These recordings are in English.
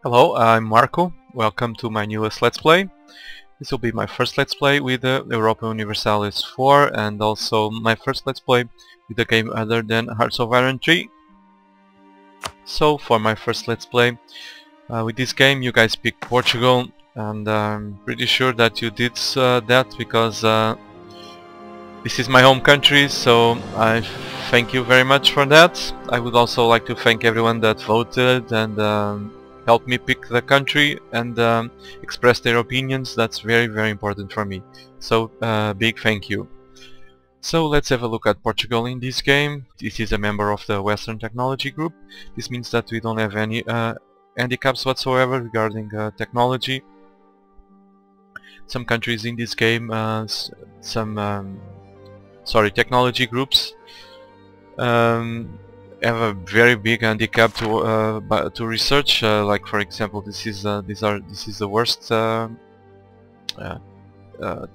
Hello, I'm Marco. Welcome to my newest Let's Play. This will be my first Let's Play with the Europa Universalis 4 and also my first Let's Play with a game other than Hearts of Iron 3. So for my first Let's Play with this game you guys picked Portugal, and I'm pretty sure that you did that because this is my home country, so I thank you very much for that. I would also like to thank everyone that voted and help me pick the country and express their opinions. That's very important for me, so big thank you. So let's have a look at Portugal in this game. This is a member of the Western Technology Group. This means that we don't have any handicaps whatsoever regarding technology. Some countries in this game, technology groups have a very big handicap to research. Like for example, this is the worst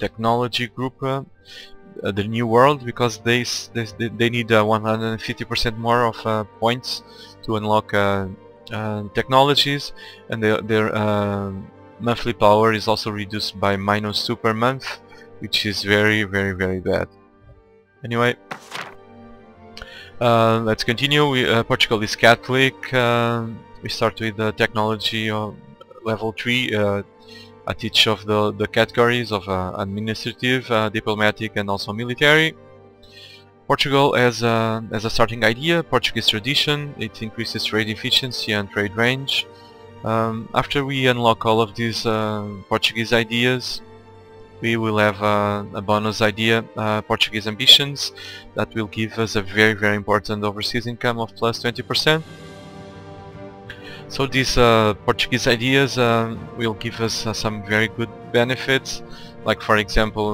technology group, the New World, because they need 150% more of points to unlock technologies, and their monthly power is also reduced by -2 per month, which is very bad. Anyway. Let's continue. Portugal is Catholic. We start with the technology of level 3 at each of the categories of administrative, diplomatic and also military. Portugal has a starting idea, Portuguese tradition. It increases trade efficiency and trade range. After we unlock all of these Portuguese ideas, we will have a bonus idea, Portuguese ambitions, that will give us a very important overseas income of plus 20%. So these Portuguese ideas will give us some very good benefits, like for example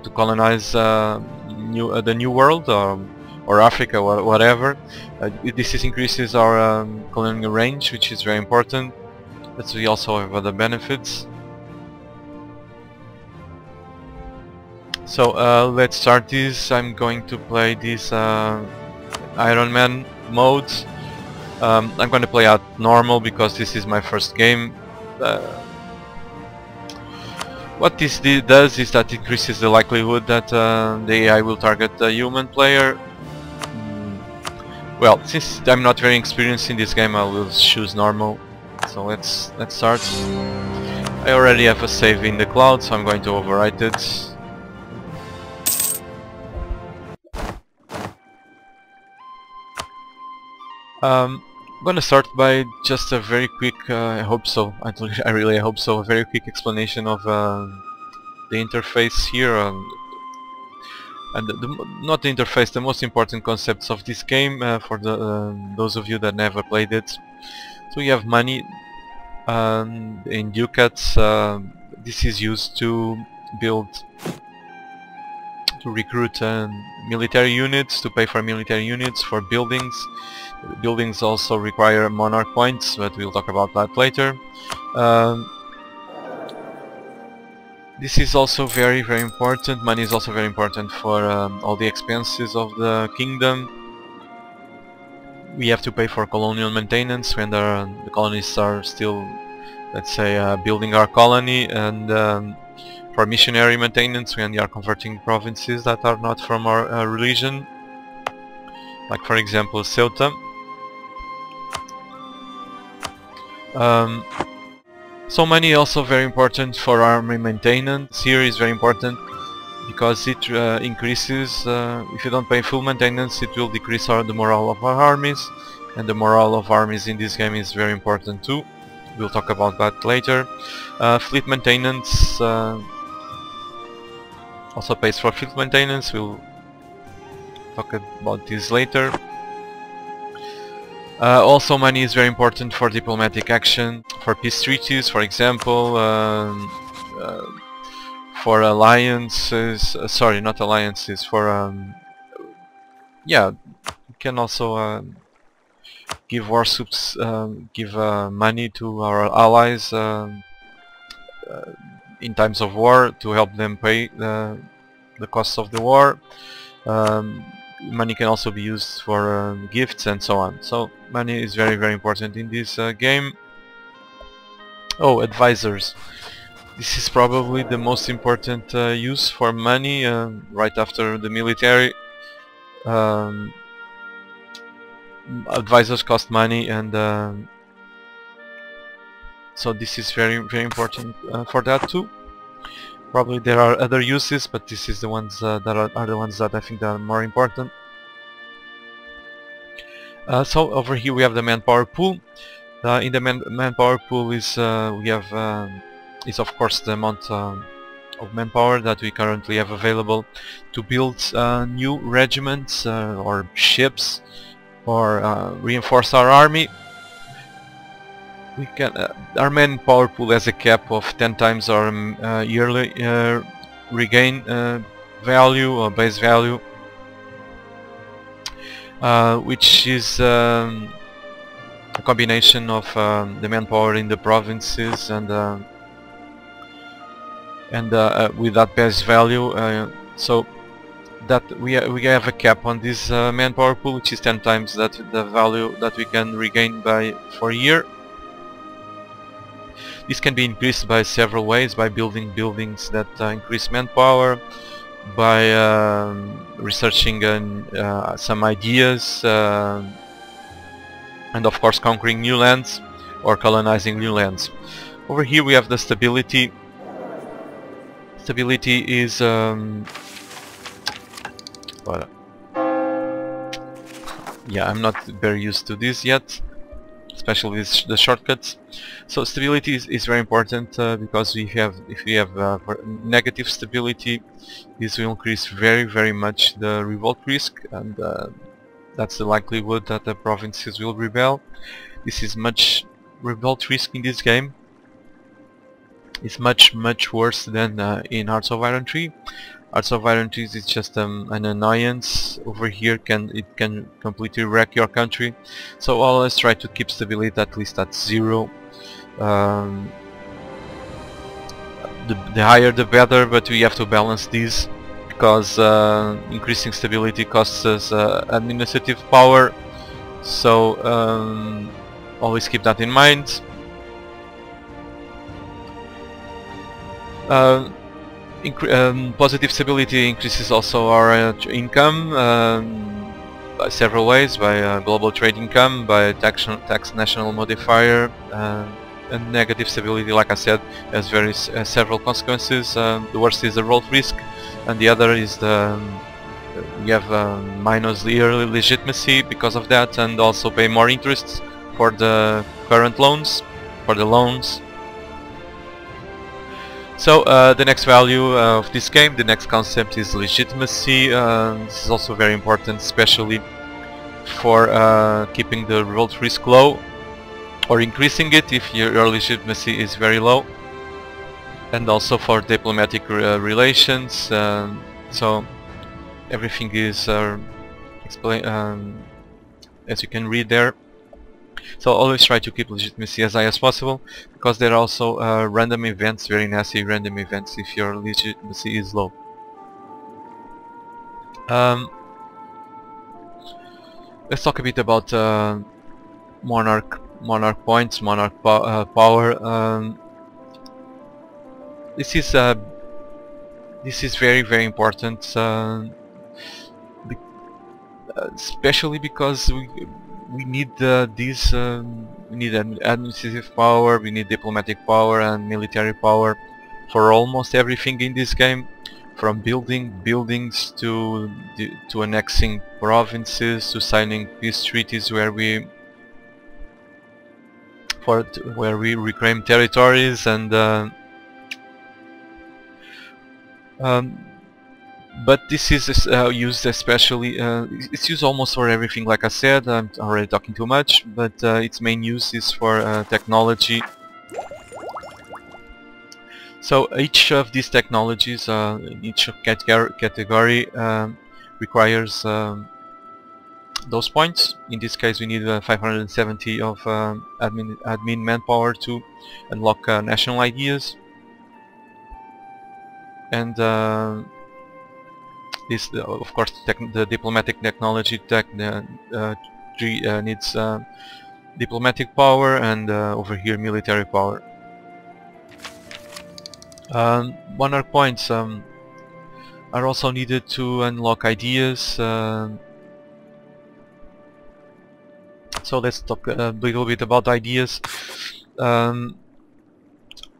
to colonize the New World or Africa or whatever. This increases our colonial range, which is very important. But we also have other benefits. So let's start this. I'm going to play this Iron Man mode. I'm going to play out normal because this is my first game. What this does is that it increases the likelihood that the AI will target the human player. Well, since I'm not very experienced in this game, I will choose normal. So let's start. I already have a save in the cloud, so I'm going to overwrite it. I'm gonna start by just a very quick, I hope so, I really hope so, a very quick explanation of the interface here, and not the interface, the most important concepts of this game for those of you that never played it. So you have money in ducats. This is used to recruit military units, to pay for military units, for buildings. Buildings also require Monarch points, but we'll talk about that later. This is also very important. Money is also very important for all the expenses of the kingdom. We have to pay for colonial maintenance when the colonists are still, let's say, building our colony, and for missionary maintenance when we are converting provinces that are not from our religion, like for example Ceuta. So money also very important for army maintenance. Here is very important because it increases, if you don't pay full maintenance, it will decrease the morale of our armies, and the morale of armies in this game is very important too. We'll talk about that later. Fleet maintenance also pays for fleet maintenance. We'll talk about this later. Also money is very important for diplomatic action, for peace treaties, for example, for alliances, sorry, not alliances, for yeah, we can also give war soups, give money to our allies in times of war to help them pay the costs of the war. money can also be used for gifts and so on. So money is very, very important in this game. Oh, advisors. This is probably the most important use for money, right after the military. Advisors cost money, and so this is very, very important for that too. Probably there are other uses, but this is the ones that are the ones that I think that are more important. So over here we have the manpower pool. In the manpower pool is we have is of course the amount of manpower that we currently have available to build new regiments or ships, or reinforce our army. We can our manpower pool has a cap of 10 times our yearly regain value or base value, which is a combination of the manpower in the provinces and with that base value. So that we have a cap on this manpower pool, which is 10 times that the value that we can regain for a year. This can be increased by several ways: by building buildings that increase manpower, by researching some ideas, and of course conquering new lands or colonizing new lands. Over here we have the stability. Stability is yeah, I'm not very used to this yet, especially with the shortcuts. So stability is very important because if we have negative stability, this will increase very, very much the revolt risk, and that's the likelihood that the provinces will rebel. This is much revolt risk in this game. It's much, much worse than in Hearts of Iron 3. Hearts of Iron 3 is just an annoyance. Over here it can completely wreck your country. So always try to keep stability at least at 0. The higher the better, but we have to balance these, because increasing stability costs us administrative power. So always keep that in mind. Positive stability increases also our income by several ways: by global trade income, by tax national modifier, and negative stability, like I said, has several consequences. The worst is the revolt risk, and the other is we have minus yearly legitimacy because of that, and also pay more interest for the current loans, So the next value of this game, the next concept, is legitimacy. This is also very important, especially for keeping the revolt risk low, or increasing it if your legitimacy is very low, and also for diplomatic relations. So everything is explained as you can read there. So always try to keep legitimacy as high as possible, because there are also random events, very nasty random events, if your legitimacy is low. Let's talk a bit about Monarch points, Monarch power. This is very, very important, especially because we need these. We need administrative power, we need diplomatic power and military power for almost everything in this game, from building buildings to annexing provinces, to signing peace treaties where we reclaim territories, and but this is used especially, it's used almost for everything. Like I said, I'm already talking too much, but its main use is for technology. So each of these technologies, each category requires those points. In this case we need 570 of admin manpower to unlock national ideas, and this of course the diplomatic technology tree needs diplomatic power, and over here military power. Monarch points are also needed to unlock ideas. So let's talk a little bit about ideas.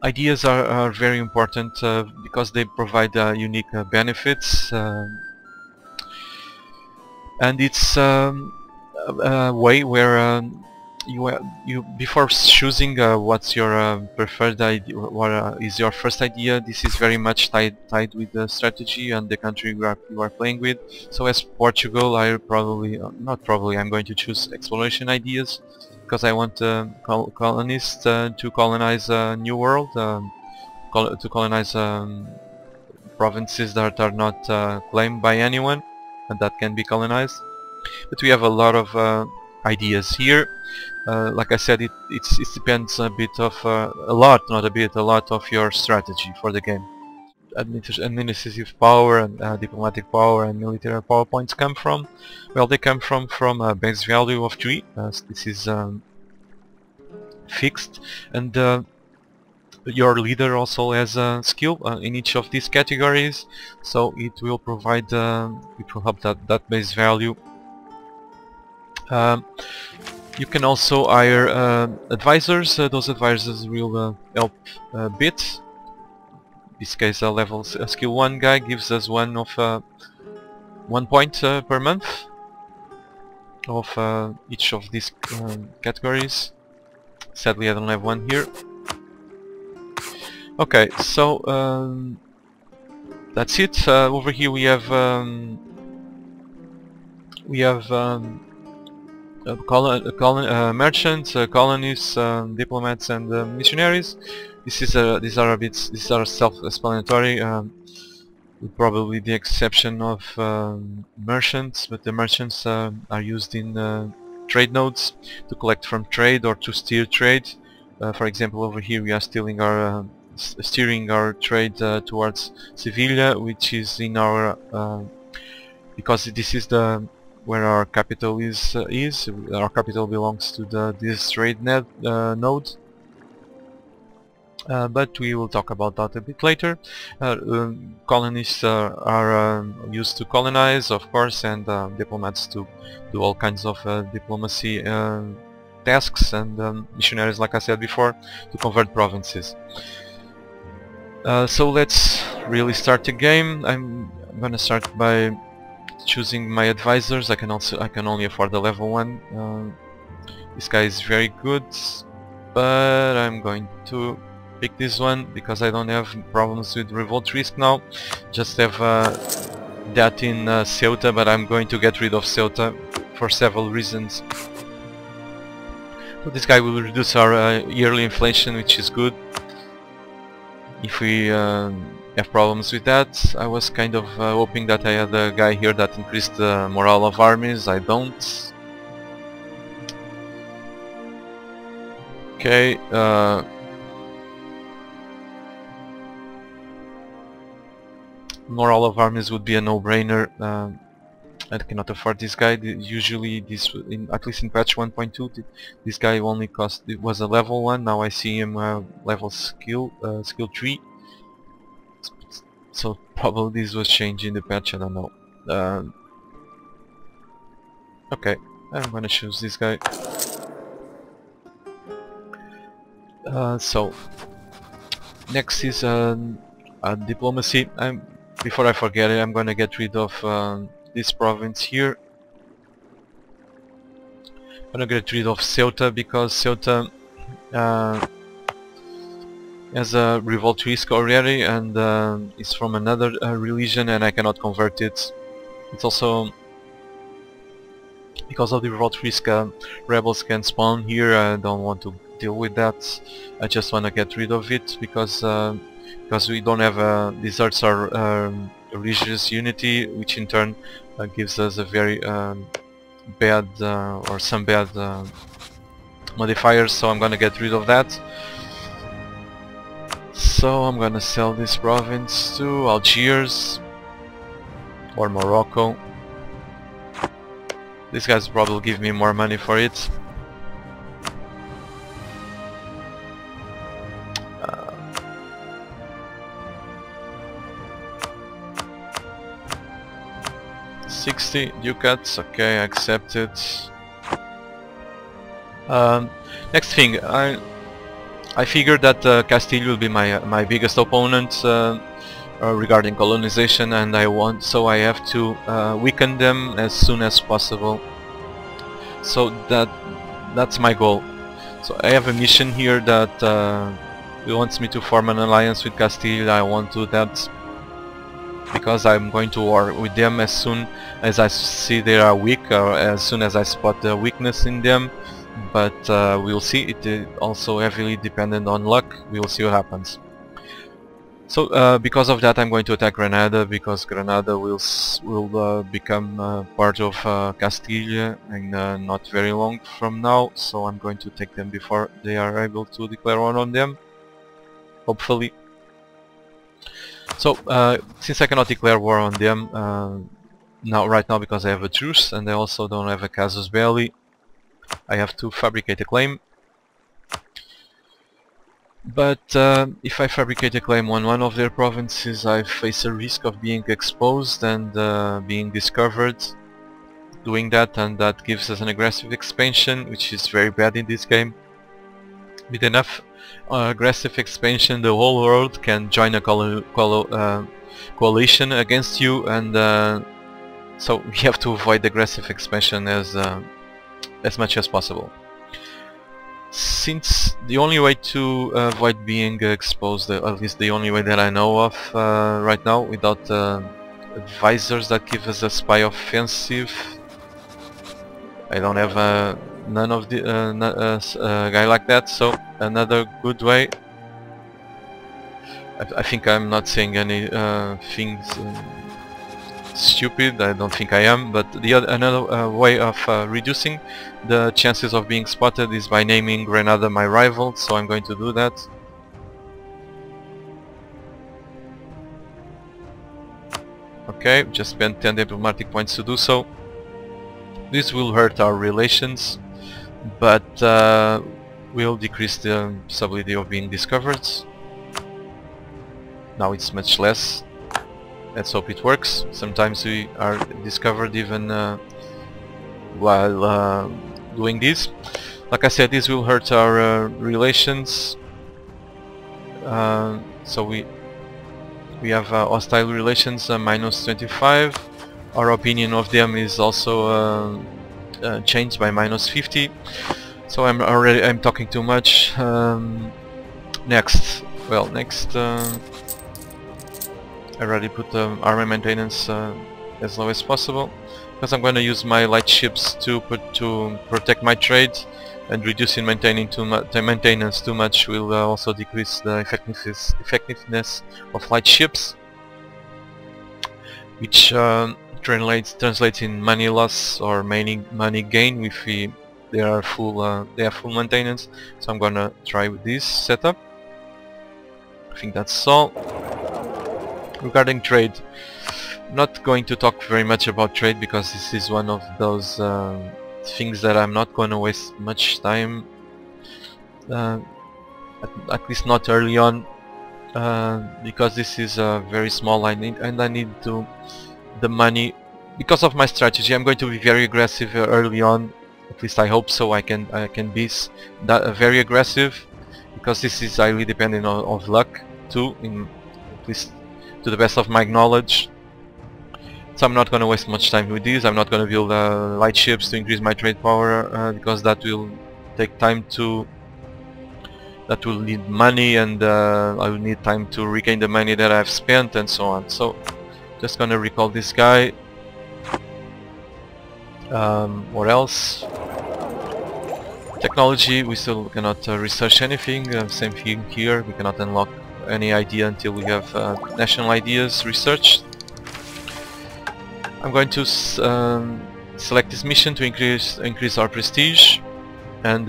Ideas are very important because they provide unique benefits, and it's a way where you before choosing what's your preferred idea, what is your first idea, this is very much tied with the strategy and the country you are playing with. So as Portugal, I probably I'm going to choose exploration ideas, because I want colonists to colonize a new world, to colonize provinces that are not claimed by anyone and that can be colonized. But we have a lot of ideas here. Like I said, it depends a bit of a lot of your strategy for the game. Administrative power and diplomatic power and military power points come from? Well, they come from a base value of 3. This is fixed, and your leader also has a skill in each of these categories, so it will provide it will help that base value. You can also hire advisors. Those advisors will help a bit. In this case, a skill 1 guy gives us 1 point per month of each of these categories. Sadly, I don't have one here. Okay, so that's it. Over here we have merchants, colonists, diplomats, and missionaries. These are self-explanatory, with probably the exception of merchants. But the merchants are used in trade nodes to collect from trade or to steer trade. For example, over here we are steering our trade towards Sevilla, which is in our because this is where our capital is. Our capital belongs to this trade node. But we will talk about that a bit later. Colonists are used to colonize, of course, and diplomats to do all kinds of diplomacy tasks, and missionaries, like I said before, to convert provinces. So let's really start the game. I'm gonna start by choosing my advisors. I can only afford the level 1. This guy is very good, but I'm going to pick this one because I don't have problems with revolt risk now. Just have that in Ceuta, but I'm going to get rid of Ceuta for several reasons. So this guy will reduce our yearly inflation, which is good. If we have problems with that, I was kind of hoping that I had a guy here that increased the morale of armies. I don't. Okay. Morale of armies would be a no-brainer. I cannot afford this guy. Usually, at least in patch 1.2, this guy only was a level 1. Now I see him level skill 3. So probably this was changed in the patch. I don't know. Okay, I'm gonna choose this guy. So next is diplomacy. Before I forget it, I'm gonna get rid of this province here. I'm gonna get rid of Ceuta because Ceuta has a revolt risk already, and it's from another religion, and I cannot convert it. It's also because of the revolt risk, rebels can spawn here. I don't want to deal with that. I just want to get rid of it because we don't have deserts or religious unity, which in turn gives us a very bad or some bad modifiers. So I'm gonna get rid of that. So I'm gonna sell this province to Algiers, or Morocco. These guys probably give me more money for it. Uh, 60 ducats, okay, I accept it. Next thing, I figured that Castile will be my biggest opponent regarding colonization, and I have to weaken them as soon as possible. So that's my goal. So I have a mission here that it wants me to form an alliance with Castile. I won't do that because I'm going to war with them as soon as I see they are weak, or as soon as I spot the weakness in them. But we'll see. It is also heavily dependent on luck. We will see what happens. So because of that, I'm going to attack Granada, because Granada will become part of Castile in not very long from now. So I'm going to take them before they are able to declare war on them, hopefully. So since I cannot declare war on them right now because I have a truce, and I also don't have a casus belli, I have to fabricate a claim. But if I fabricate a claim on one of their provinces, I face a risk of being exposed and being discovered doing that, and that gives us an aggressive expansion, which is very bad in this game. With enough aggressive expansion, the whole world can join a coalition against you, and so we have to avoid aggressive expansion as much as possible. Since the only way to avoid being exposed, at least the only way that I know of right now, without advisors that give us a spy offensive, I don't have none of the guy like that. So another good way, I think I'm not saying any things stupid, I don't think I am, but another way of reducing the chances of being spotted is by naming Granada my rival, so I'm going to do that. Okay, just spent 10 diplomatic points to do so. This will hurt our relations, but will decrease the possibility of being discovered. Now it's much less. Let's hope it works. Sometimes we are discovered even while doing this. Like I said, this will hurt our relations. So we have hostile relations, minus 25. Our opinion of them is also changed by minus 50. So I'm talking too much. Next, I already put army maintenance as low as possible, because I'm going to use my light ships to protect my trade, and reducing maintenance too much will also decrease the effectiveness of light ships, which translates in money loss or money gain if they have full maintenance. So I'm gonna try with this setup. I think that's all. Regarding trade, I'm not going to talk very much about trade, because this is one of those things that I'm not going to waste much time, at least not early on, because this is very small. I need the money. Because of my strategy, I'm going to be very aggressive early on. At least I hope so. I can be very aggressive, because this is highly dependent on luck too, at least to the best of my knowledge. So I'm not going to waste much time with these. I'm not going to build light ships to increase my trade power, because that will take time that will need money, and I will need time to regain the money that I've spent, and so on. So just going to recall this guy. What else? Technology, we still cannot research anything. Same thing here, we cannot unlock any idea until we have national ideas researched. I'm going to select this mission to increase our prestige, and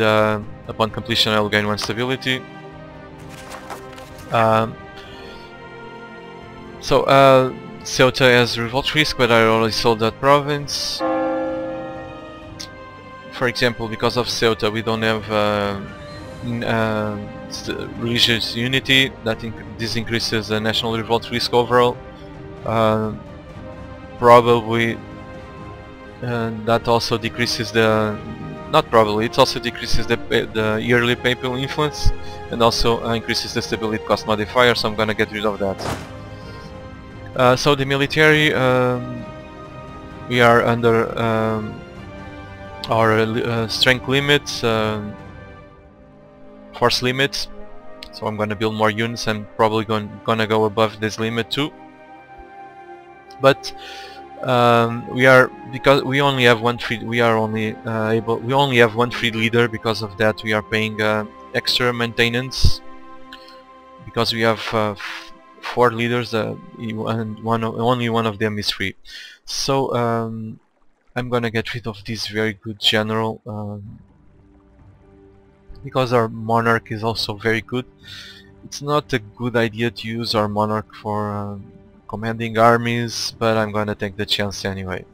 upon completion I will gain 1 stability. Ceuta has revolt risk, but I already sold that province. For example, because of Ceuta we don't have religious unity. This increases the national revolt risk overall. Probably that also decreases the... not probably, it also decreases the yearly papal influence, and also increases the stability cost modifier, so I'm gonna get rid of that. So the military, we are under our strength limits, force limits, so I'm gonna build more units. I'm probably gonna go above this limit too. But because we only have one free, we only have one free leader. Because of that, we are paying extra maintenance, because we have 4 leaders, and only one of them is free. So I'm gonna get rid of this very good general, because our monarch is also very good. It's not a good idea to use our monarch for commanding armies, but I'm gonna take the chance anyway.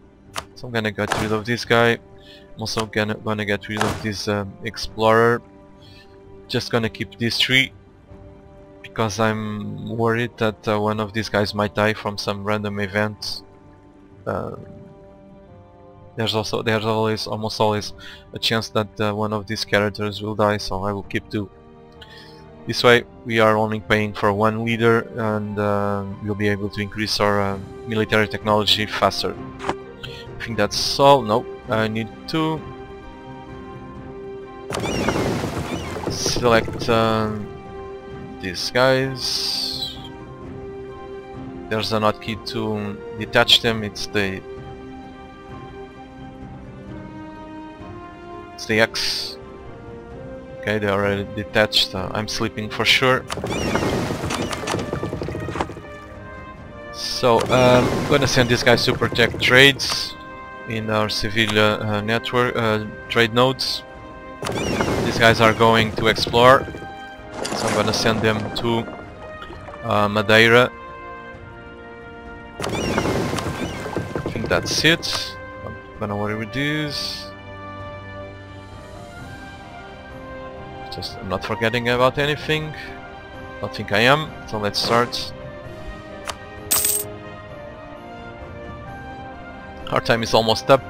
So I'm gonna get rid of this guy. I'm also gonna get rid of this explorer. Just gonna keep these 3, because I'm worried that one of these guys might die from some random event. There's almost always a chance that one of these characters will die, so I will keep 2. This way we are only paying for 1 leader, and we'll be able to increase our military technology faster. I think that's all. No, I need to select these guys. There's a hotkey to detach them. It's the X. Okay, they're already detached. I'm sleeping for sure. So I'm gonna send these guys to protect trades in our civilian network, trade nodes. These guys are going to explore, so I'm gonna send them to Madeira. I think that's it. I'm gonna worry with this. I'm not forgetting about anything. Don't think I am, so let's start. Our time is almost up.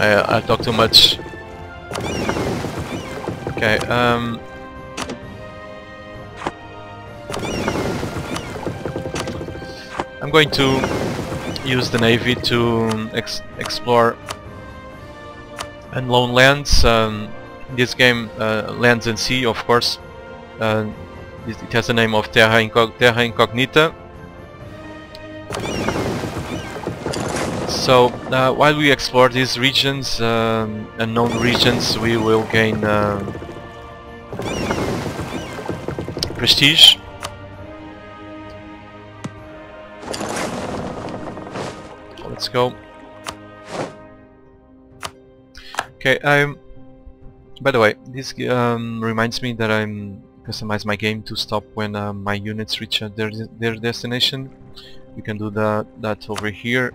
I talk too much. Okay, I'm going to use the navy to explore unknown lands. This game, lands and sea, of course. It has the name of Terra Incognita. So while we explore these regions, unknown regions, we will gain prestige. Let's go. Okay, by the way, this reminds me that I'm customize my game to stop when my units reach their destination. We can do that over here.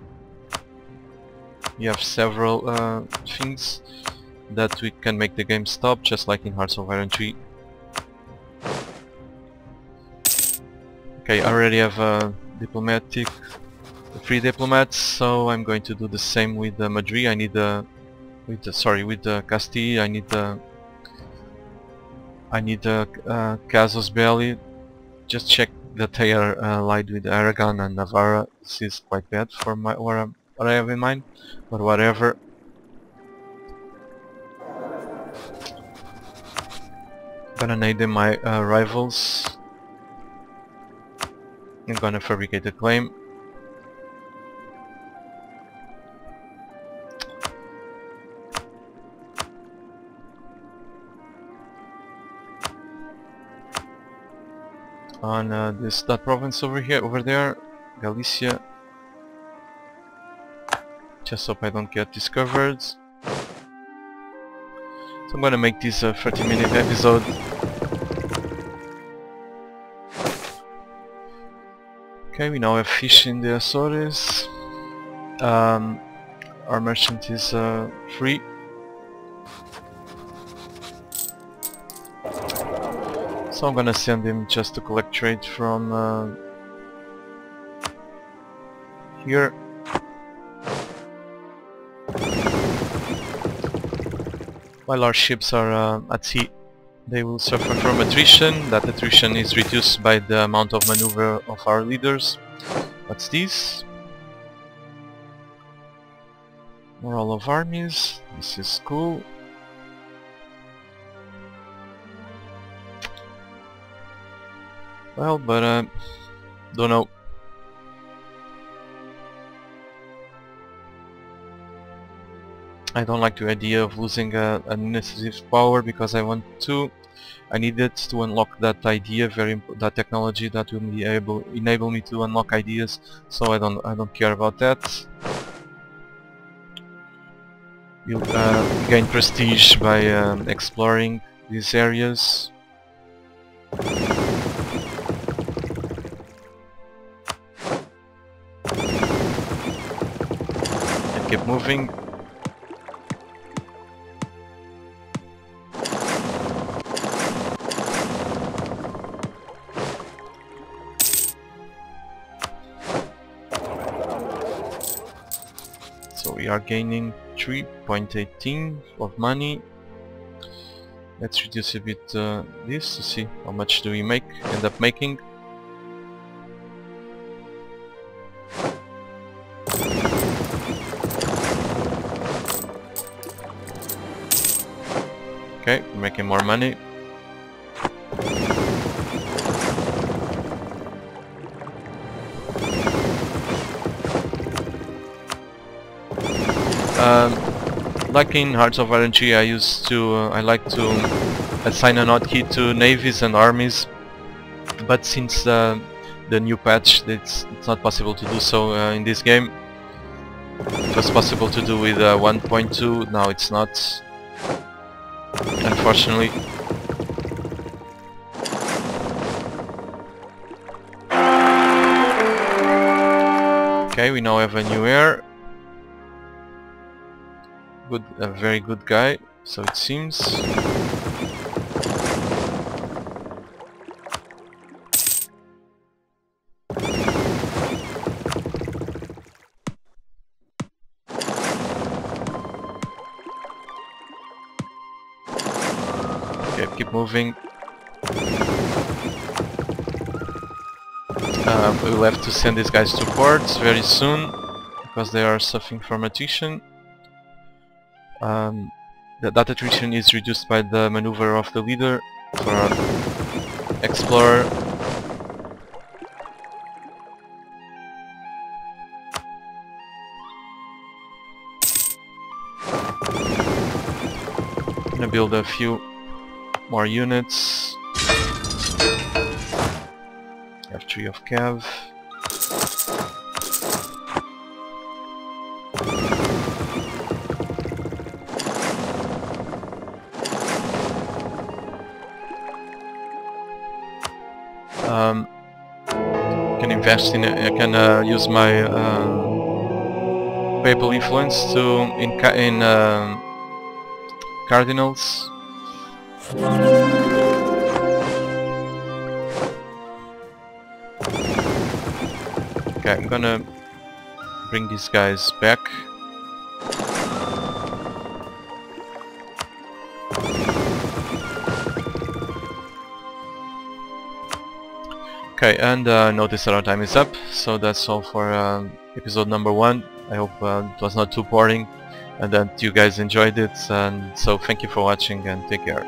You have several things that we can make the game stop, just like in Hearts of Iron 3. Okay, I already have diplomatic, 3 diplomats, so I'm going to do the same with Madrid. I need with Castile. I need Casus Belli. Just check that they are allied with Aragon and Navarra. This is quite bad for what I have in mind, but whatever. Gonna name them my rivals. I'm gonna fabricate a claim. On that province over there, Galicia. Just hope I don't get discovered. So I'm gonna make this a 30-minute episode. Okay, we now have fish in the Azores. Our merchant is free. So I'm gonna send him just to collect trade from here. While our ships are at sea, they will suffer from attrition. That attrition is reduced by the amount of maneuver of our leaders. What's this? Morale of armies. This is cool. Well, but don't know. I don't like the idea of losing an administrative power because I need it to unlock that idea, that technology that will be enable me to unlock ideas. So I don't care about that. You'll gain prestige by exploring these areas. And keep moving. So we are gaining 3.18 of money. Let's reduce a bit this to see how much do we end up making. Okay, we're making more money. Like in Hearts of RNG, I like to assign an hotkey to navies and armies, but since the new patch, it's not possible to do so in this game. It was possible to do with 1.2, now it's not, unfortunately. Okay, we now have a new heir. A very good guy, so it seems. Okay, keep moving. We'll have to send these guys to ports very soon because they are suffering from attrition. That attrition is reduced by the maneuver of the leader for explorer. I'm gonna build a few more units. Have 3 of cav. Can invest in it. I can use my papal influence in cardinals. Okay, I'm gonna bring these guys back. Okay, and notice that our time is up, so that's all for episode number 1. I hope it was not too boring and that you guys enjoyed it, and so thank you for watching and take care.